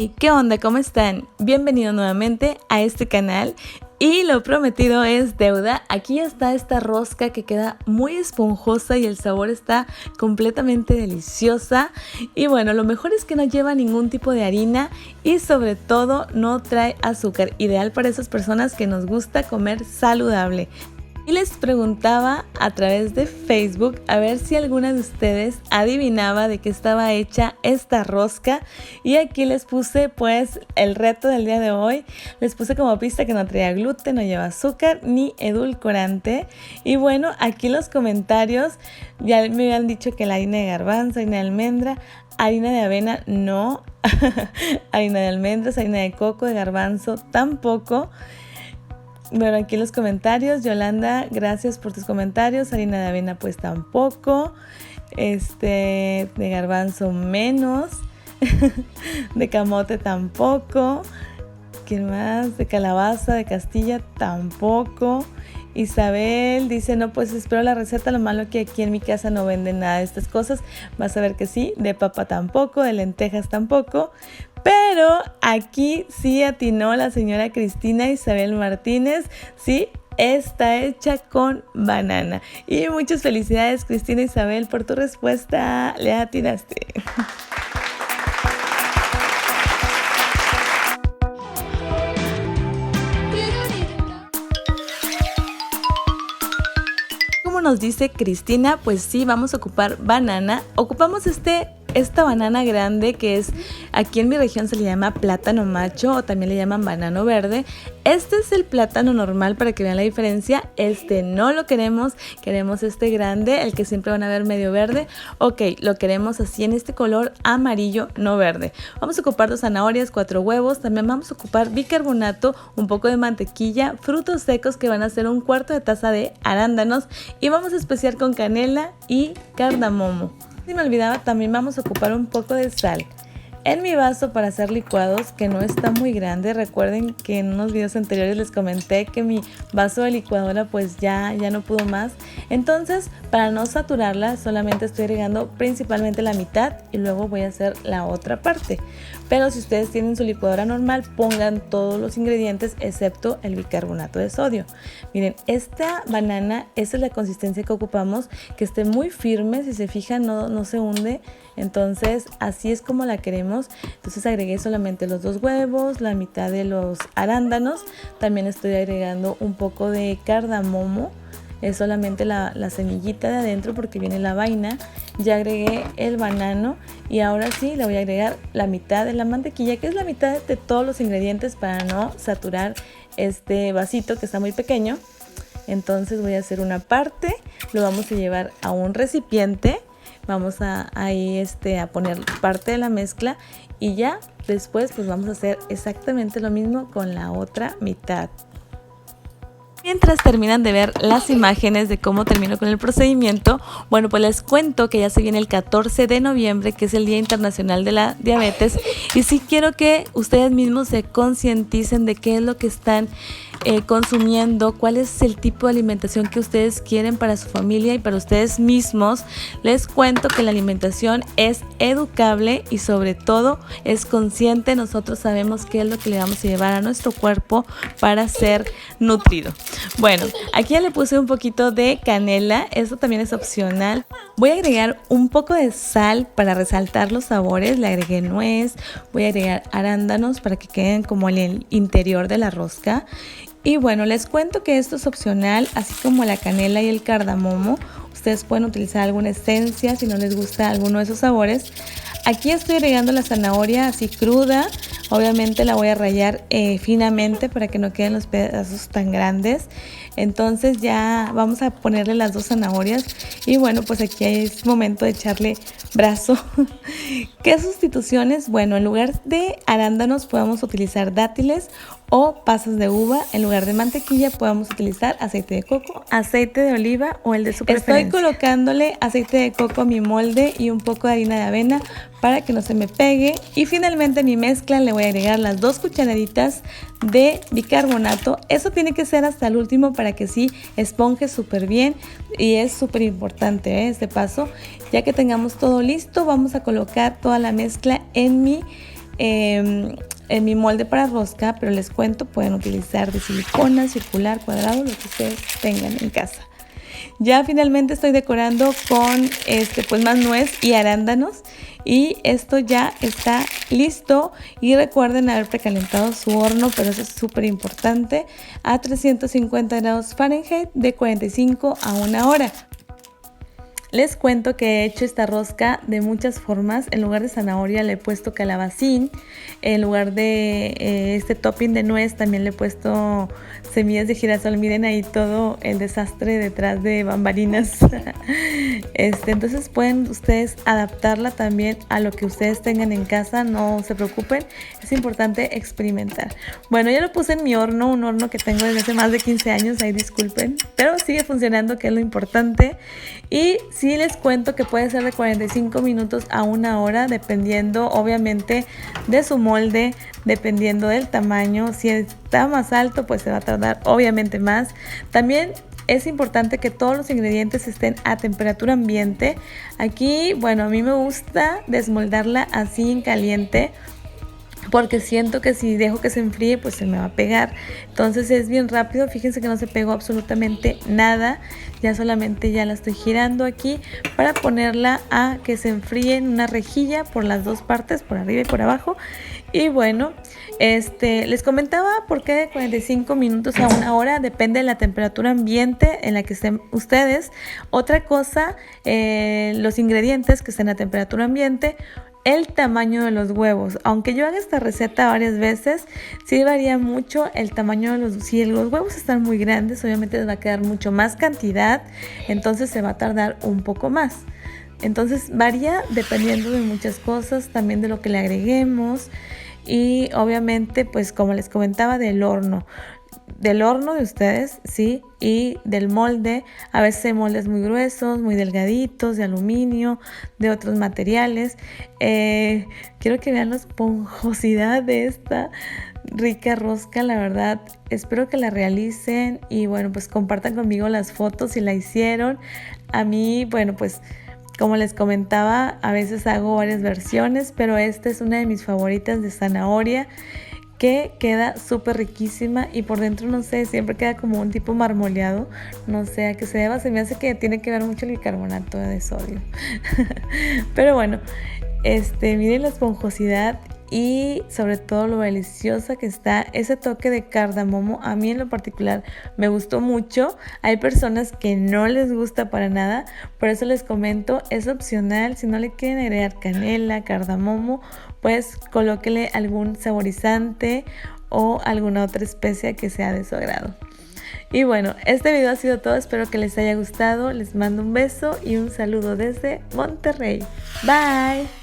¿Y qué onda? ¿Cómo están? Bienvenido nuevamente a este canal. Y lo prometido es deuda. Aquí está esta rosca que queda muy esponjosa y el sabor está completamente deliciosa. Y bueno, lo mejor es que no lleva ningún tipo de harina y sobre todo no trae azúcar. Ideal para esas personas que nos gusta comer saludable. Y les preguntaba a través de Facebook a ver si alguna de ustedes adivinaba de qué estaba hecha esta rosca. Y aquí les puse pues el reto del día de hoy. Les puse como pista que no traía gluten, no lleva azúcar ni edulcorante. Y bueno, aquí los comentarios ya me habían dicho que la harina de garbanzo, harina de almendra, harina de avena no, harina de almendras, harina de coco, de garbanzo tampoco. Bueno, aquí en los comentarios, Yolanda, gracias por tus comentarios. Harina de avena pues tampoco. De garbanzo menos. De camote tampoco. ¿Quién más? De calabaza, de Castilla tampoco. Isabel dice, no, pues espero la receta, lo malo que aquí en mi casa no venden nada de estas cosas. Vas a ver que sí, de papa tampoco, de lentejas tampoco. Pero aquí sí atinó la señora Cristina Isabel Martínez, sí, está hecha con banana. Y muchas felicidades, Cristina Isabel, por tu respuesta, le atinaste. Como nos dice Cristina, pues sí, vamos a ocupar banana. Ocupamos esta banana grande que es, aquí en mi región se le llama plátano macho o también le llaman banano verde. Este es el plátano normal para que vean la diferencia. Este no lo queremos este grande, el que siempre van a ver medio verde. Ok, lo queremos así en este color amarillo, no verde. Vamos a ocupar 2 zanahorias, 4 huevos. También vamos a ocupar bicarbonato, un poco de mantequilla, frutos secos que van a ser 1/4 de taza de arándanos. Y vamos a especiar con canela y cardamomo. Si me olvidaba, también vamos a ocupar un poco de sal. En mi vaso para hacer licuados, que no está muy grande, recuerden que en unos videos anteriores les comenté que mi vaso de licuadora pues ya no pudo más. Entonces, para no saturarla, solamente estoy agregando principalmente la mitad y luego voy a hacer la otra parte. Pero si ustedes tienen su licuadora normal, pongan todos los ingredientes excepto el bicarbonato de sodio. Miren, esta banana, esta es la consistencia que ocupamos, que esté muy firme, si se fijan no se hunde. Entonces así es como la queremos. Entonces agregué solamente los 2 huevos, la mitad de los arándanos. También estoy agregando un poco de cardamomo. Es solamente la semillita de adentro porque viene la vaina. Ya agregué el banano y ahora sí le voy a agregar la mitad de la mantequilla, que es la mitad de todos los ingredientes para no saturar este vasito que está muy pequeño. Entonces voy a hacer una parte, lo vamos a llevar a un recipiente. Vamos a poner parte de la mezcla y ya después pues vamos a hacer exactamente lo mismo con la otra mitad. Mientras terminan de ver las imágenes de cómo termino con el procedimiento, bueno, pues les cuento que ya se viene el 14 de noviembre, que es el Día Internacional de la Diabetes, y sí quiero que ustedes mismos se concienticen de qué es lo que están consumiendo, cuál es el tipo de alimentación que ustedes quieren para su familia y para ustedes mismos. Les cuento que la alimentación es educable y sobre todo es consciente. Nosotros sabemos qué es lo que le vamos a llevar a nuestro cuerpo para ser nutrido. Bueno, aquí ya le puse un poquito de canela, esto también es opcional. Voy a agregar un poco de sal para resaltar los sabores, le agregué nuez, voy a agregar arándanos para que queden como en el interior de la rosca. Y bueno, les cuento que esto es opcional, así como la canela y el cardamomo. Ustedes pueden utilizar alguna esencia si no les gusta alguno de esos sabores. Aquí estoy agregando la zanahoria así cruda. Obviamente la voy a rallar finamente para que no queden los pedazos tan grandes. Entonces ya vamos a ponerle las 2 zanahorias. Y bueno, pues aquí es momento de echarle brazo. ¿Qué sustituciones? Bueno, en lugar de arándanos podemos utilizar dátiles o pasas de uva. En lugar de mantequilla podemos utilizar aceite de coco, aceite de oliva o el de su preferencia. Estoy colocándole aceite de coco a mi molde y un poco de harina de avena para que no se me pegue. Y finalmente a mi mezcla le voy a agregar las 2 cucharaditas de bicarbonato. Eso tiene que ser hasta el último para que sí esponje súper bien, y es súper importante este paso. Ya que tengamos todo listo, vamos a colocar toda la mezcla en mi en mi molde para rosca, pero les cuento, pueden utilizar de silicona, circular, cuadrado, lo que ustedes tengan en casa. Ya finalmente estoy decorando con pues más nuez y arándanos, y esto ya está listo. Y recuerden haber precalentado su horno, pero eso es súper importante, a 350 grados Fahrenheit de 45 a 1 hora. Les cuento que he hecho esta rosca de muchas formas. En lugar de zanahoria le he puesto calabacín. En lugar de este topping de nuez también le he puesto semillas de girasol. Miren ahí todo el desastre detrás de bambalinas. Entonces pueden ustedes adaptarla también a lo que ustedes tengan en casa. No se preocupen, es importante experimentar. Bueno, ya lo puse en mi horno, un horno que tengo desde hace más de 15 años. Ahí disculpen, pero sigue funcionando, que es lo importante. Y sí les cuento que puede ser de 45 minutos a 1 hora, dependiendo obviamente de su molde, dependiendo del tamaño. Si está más alto, pues se va a tardar obviamente más. También es importante que todos los ingredientes estén a temperatura ambiente. Aquí, bueno, a mí me gusta desmoldarla así en caliente, porque siento que si dejo que se enfríe, pues se me va a pegar. Entonces es bien rápido. Fíjense que no se pegó absolutamente nada. Ya solamente ya la estoy girando aquí para ponerla a que se enfríe en una rejilla por las dos partes, por arriba y por abajo. Y bueno, les comentaba por qué de 45 minutos a 1 hora, depende de la temperatura ambiente en la que estén ustedes. Otra cosa, los ingredientes que estén a temperatura ambiente. El tamaño de los huevos, aunque yo haga esta receta varias veces, sí varía mucho el tamaño de los. Si los huevos están muy grandes, obviamente les va a quedar mucho más cantidad, entonces se va a tardar un poco más. Entonces varía dependiendo de muchas cosas, también de lo que le agreguemos, y obviamente, pues como les comentaba, del horno de ustedes, sí, y del molde. A veces hay moldes muy gruesos, muy delgaditos, de aluminio, de otros materiales. Quiero que vean la esponjosidad de esta rica rosca, la verdad. Espero que la realicen y bueno, pues compartan conmigo las fotos si la hicieron. A mí, bueno, pues como les comentaba, a veces hago varias versiones, pero esta es una de mis favoritas, de zanahoria, que queda súper riquísima, y por dentro, no sé, siempre queda como un tipo marmoleado. No sé a qué se deba, se me hace que tiene que ver mucho el bicarbonato de sodio. Pero bueno, miren la esponjosidad y sobre todo lo deliciosa que está. Ese toque de cardamomo a mí en lo particular me gustó mucho. Hay personas que no les gusta para nada, por eso les comento, es opcional. Si no le quieren agregar canela, cardamomo, pues colóquele algún saborizante o alguna otra especia que sea de su agrado. Y bueno, este video ha sido todo, espero que les haya gustado. Les mando un beso y un saludo desde Monterrey. Bye.